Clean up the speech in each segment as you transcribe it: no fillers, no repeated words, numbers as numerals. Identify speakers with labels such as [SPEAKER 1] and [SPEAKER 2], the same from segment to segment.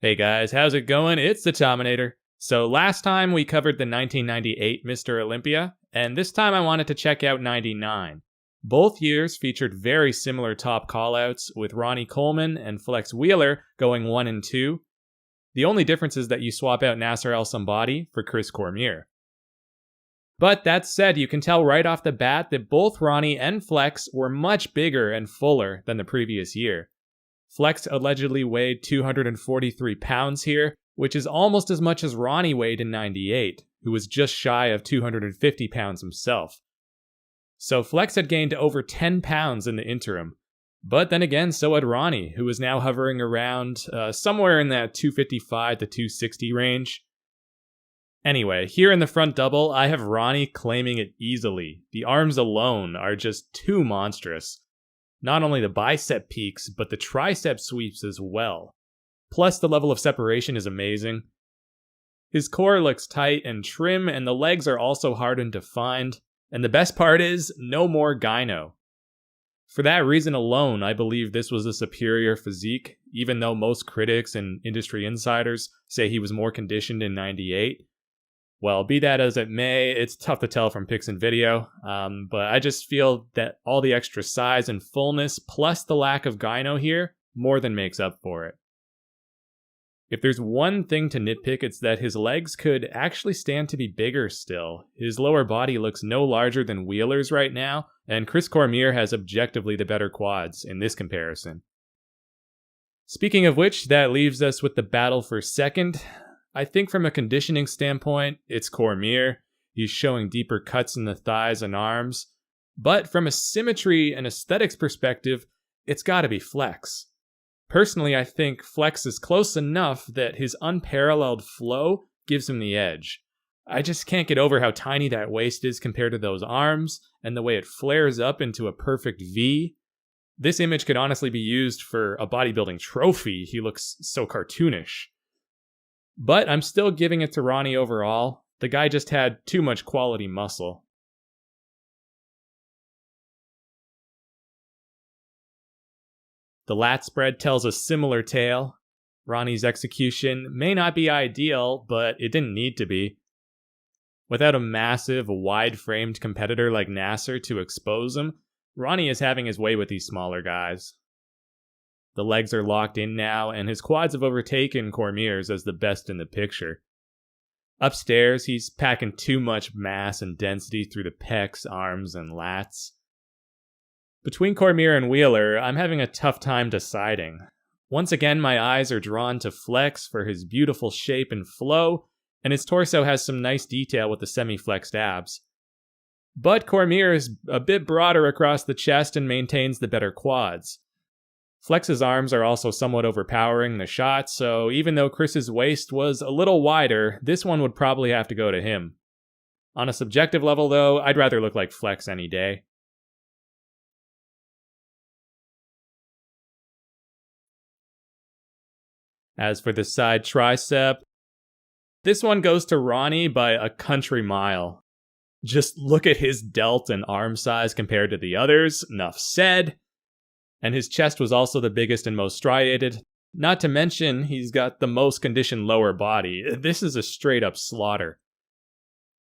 [SPEAKER 1] Hey guys, how's it going? It's the Tominator. So last time we covered the 1998 Mr. Olympia, and this time I wanted to check out 99. Both years featured very similar top callouts, with Ronnie Coleman and Flex Wheeler going 1 and 2. The only difference is that you swap out Nasser El Somebody for Chris Cormier. But that said, you can tell right off the bat that both Ronnie and Flex were much bigger and fuller than the previous year. Flex allegedly weighed 243 pounds here, which is almost as much as Ronnie weighed in 98, who was just shy of 250 pounds himself. So Flex had gained over 10 pounds in the interim. But then again, so had Ronnie, who is now hovering around somewhere in that 255 to 260 range. Anyway, here in the front double, I have Ronnie claiming it easily. The arms alone are just too monstrous. Not only the bicep peaks, but the tricep sweeps as well. Plus, the level of separation is amazing. His core looks tight and trim, and the legs are also hard and defined. And the best part is, no more gyno. For that reason alone, I believe this was a superior physique, even though most critics and industry insiders say he was more conditioned in 98. Well, be that as it may, it's tough to tell from pics and video, but I just feel that all the extra size and fullness, plus the lack of gyno here, more than makes up for it. If there's one thing to nitpick, it's that his legs could actually stand to be bigger still. His lower body looks no larger than Wheeler's right now, and Chris Cormier has objectively the better quads in this comparison. Speaking of which, that leaves us with the battle for second. I think from a conditioning standpoint, it's Cormier. He's showing deeper cuts in the thighs and arms. But from a symmetry and aesthetics perspective, it's gotta be Flex. Personally, I think Flex is close enough that his unparalleled flow gives him the edge. I just can't get over how tiny that waist is compared to those arms, and the way it flares up into a perfect V. This image could honestly be used for a bodybuilding trophy. He looks so cartoonish. But I'm still giving it to Ronnie overall. The guy just had too much quality muscle. The lat spread tells a similar tale. Ronnie's execution may not be ideal, but it didn't need to be. Without a massive, wide-framed competitor like Nasser to expose him, Ronnie is having his way with these smaller guys. The legs are locked in now, and his quads have overtaken Cormier's as the best in the picture. Upstairs, he's packing too much mass and density through the pecs, arms, and lats. Between Cormier and Wheeler, I'm having a tough time deciding. Once again, my eyes are drawn to Flex for his beautiful shape and flow, and his torso has some nice detail with the semi-flexed abs. But Cormier is a bit broader across the chest and maintains the better quads. Flex's arms are also somewhat overpowering the shot, so even though Chris's waist was a little wider, this one would probably have to go to him. On a subjective level though, I'd rather look like Flex any day. As for the side tricep, this one goes to Ronnie by a country mile. Just look at his delt and arm size compared to the others, enough said. And his chest was also the biggest and most striated. Not to mention, he's got the most conditioned lower body. This is a straight up slaughter.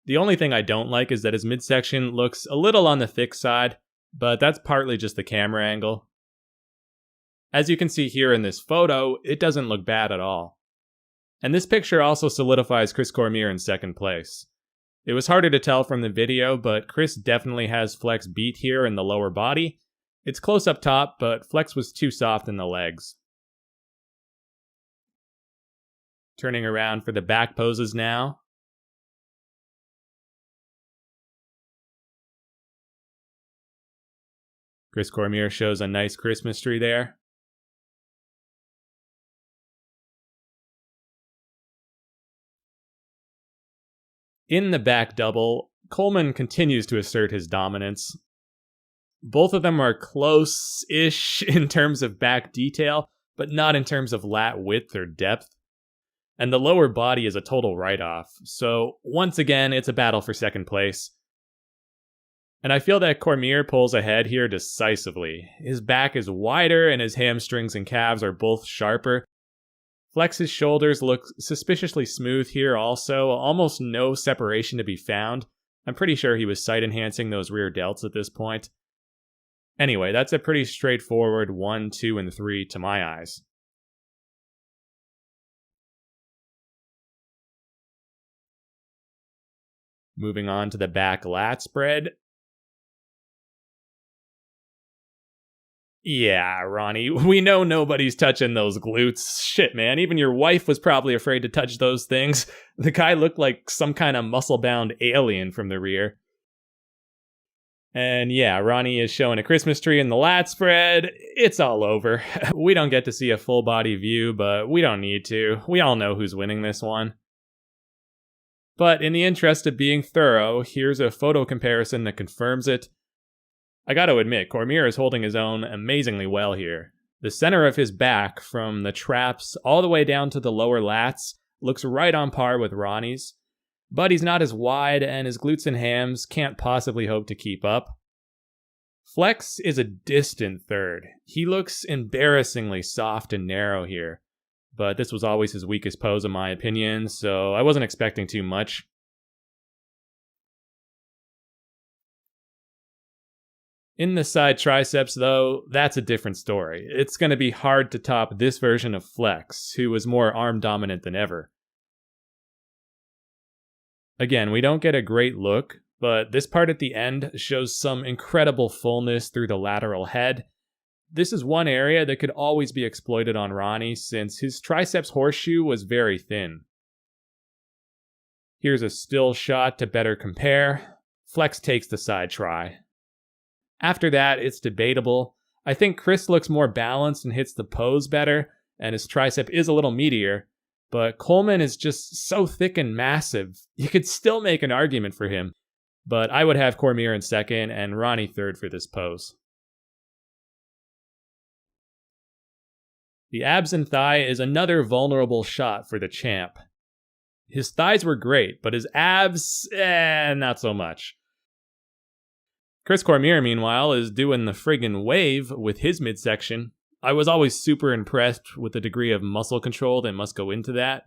[SPEAKER 1] The only thing I don't like is that his midsection looks a little on the thick side, but that's partly just the camera angle. As you can see here in this photo, it doesn't look bad at all. And this picture also solidifies Chris Cormier in second place. It was harder to tell from the video, but Chris definitely has Flex beat here in the lower body. It's close up top, but Flex was too soft in the legs. Turning around for the back poses now. Chris Cormier shows a nice Christmas tree there. In the back double, Coleman continues to assert his dominance. Both of them are close-ish in terms of back detail, but not in terms of lat width or depth. And the lower body is a total write-off, so once again, it's a battle for second place. And I feel that Cormier pulls ahead here decisively. His back is wider and his hamstrings and calves are both sharper. Flex's shoulders look suspiciously smooth here also, almost no separation to be found. I'm pretty sure he was sight enhancing those rear delts at this point. Anyway, that's a pretty straightforward 1, 2, and 3 to my eyes. Moving on to the back lat spread. Yeah, Ronnie, we know nobody's touching those glutes. Shit, man, even your wife was probably afraid to touch those things. The guy looked like some kind of muscle-bound alien from the rear. And yeah, Ronnie is showing a Christmas tree in the lat spread. It's all over. We don't get to see a full body view, but we don't need to. We all know who's winning this one. But in the interest of being thorough, here's a photo comparison that confirms it. I gotta admit, Cormier is holding his own amazingly well here. The center of his back, from the traps all the way down to the lower lats, looks right on par with Ronnie's. But he's not as wide, and his glutes and hams can't possibly hope to keep up. Flex is a distant third. He looks embarrassingly soft and narrow here. But this was always his weakest pose in my opinion, so I wasn't expecting too much. In the side triceps, though, that's a different story. It's going to be hard to top this version of Flex, who was more arm dominant than ever. Again, we don't get a great look, but this part at the end shows some incredible fullness through the lateral head. This is one area that could always be exploited on Ronnie, since his triceps horseshoe was very thin. Here's a still shot to better compare. Flex takes the side try. After that, it's debatable. I think Chris looks more balanced and hits the pose better, and his tricep is a little meatier, but Coleman is just so thick and massive, you could still make an argument for him. But I would have Cormier in second and Ronnie third for this pose. The abs and thigh is another vulnerable shot for the champ. His thighs were great, but his abs, not so much. Chris Cormier, meanwhile, is doing the friggin' wave with his midsection. I was always super impressed with the degree of muscle control that must go into that.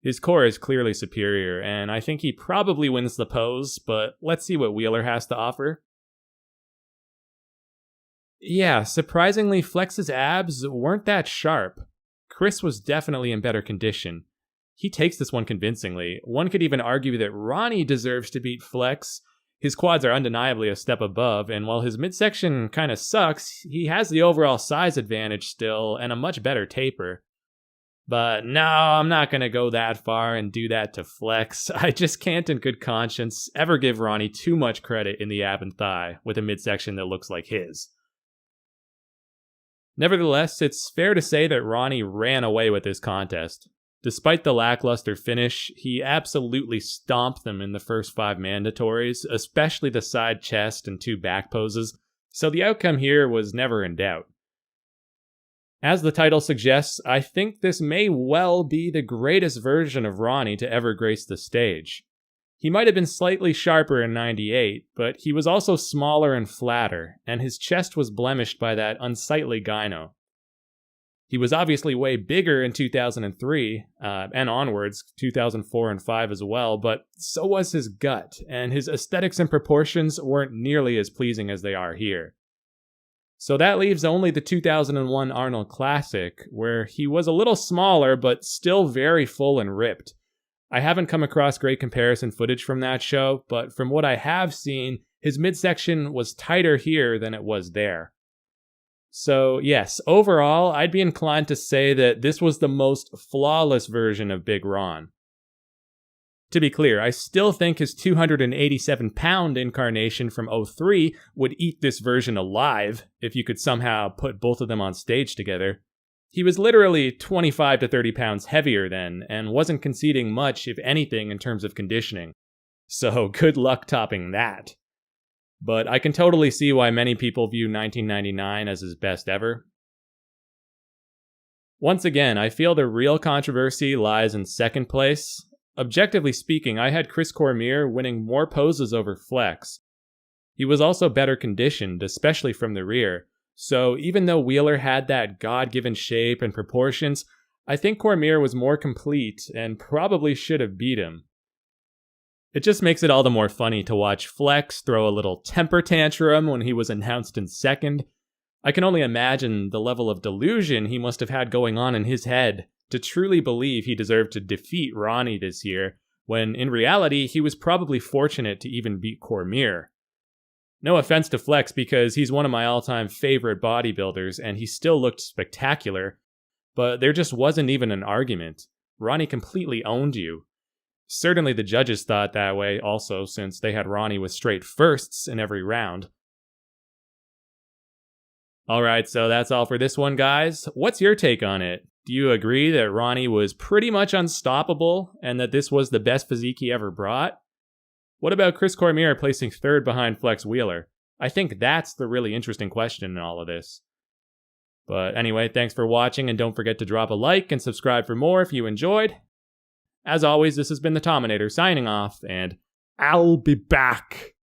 [SPEAKER 1] His core is clearly superior, and I think he probably wins the pose, but let's see what Wheeler has to offer. Yeah, surprisingly, Flex's abs weren't that sharp. Chris was definitely in better condition. He takes this one convincingly. One could even argue that Ronnie deserves to beat Flex. His quads are undeniably a step above, and while his midsection kinda sucks, he has the overall size advantage still, and a much better taper. But no, I'm not gonna go that far and do that to Flex. I just can't in good conscience ever give Ronnie too much credit in the ab and thigh with a midsection that looks like his. Nevertheless, it's fair to say that Ronnie ran away with this contest. Despite the lackluster finish, he absolutely stomped them in the first 5 mandatories, especially the side chest and 2 back poses, so the outcome here was never in doubt. As the title suggests, I think this may well be the greatest version of Ronnie to ever grace the stage. He might have been slightly sharper in '98, but he was also smaller and flatter, and his chest was blemished by that unsightly gyno. He was obviously way bigger in 2003, and onwards, 2004 and 5 as well, but so was his gut, and his aesthetics and proportions weren't nearly as pleasing as they are here. So that leaves only the 2001 Arnold Classic, where he was a little smaller, but still very full and ripped. I haven't come across great comparison footage from that show, but from what I have seen, his midsection was tighter here than it was there. So yes, overall, I'd be inclined to say that this was the most flawless version of Big Ron. To be clear, I still think his 287-pound incarnation from '03 would eat this version alive if you could somehow put both of them on stage together. He was literally 25 to 30 pounds heavier then, and wasn't conceding much, if anything, in terms of conditioning. So good luck topping that. But I can totally see why many people view 1999 as his best ever. Once again, I feel the real controversy lies in second place. Objectively speaking, I had Chris Cormier winning more poses over Flex. He was also better conditioned, especially from the rear. So even though Wheeler had that God-given shape and proportions, I think Cormier was more complete and probably should have beat him. It just makes it all the more funny to watch Flex throw a little temper tantrum when he was announced in second. I can only imagine the level of delusion he must have had going on in his head to truly believe he deserved to defeat Ronnie this year, when in reality he was probably fortunate to even beat Cormier. No offense to Flex, because he's one of my all-time favorite bodybuilders and he still looked spectacular, but there just wasn't even an argument. Ronnie completely owned you. Certainly the judges thought that way also, since they had Ronnie with straight firsts in every round. Alright, so that's all for this one, guys. What's your take on it? Do you agree that Ronnie was pretty much unstoppable and that this was the best physique he ever brought? What about Chris Cormier placing third behind Flex Wheeler? I think that's the really interesting question in all of this. But anyway, thanks for watching, and don't forget to drop a like and subscribe for more if you enjoyed. As always, this has been the Tominator signing off, and I'll be back.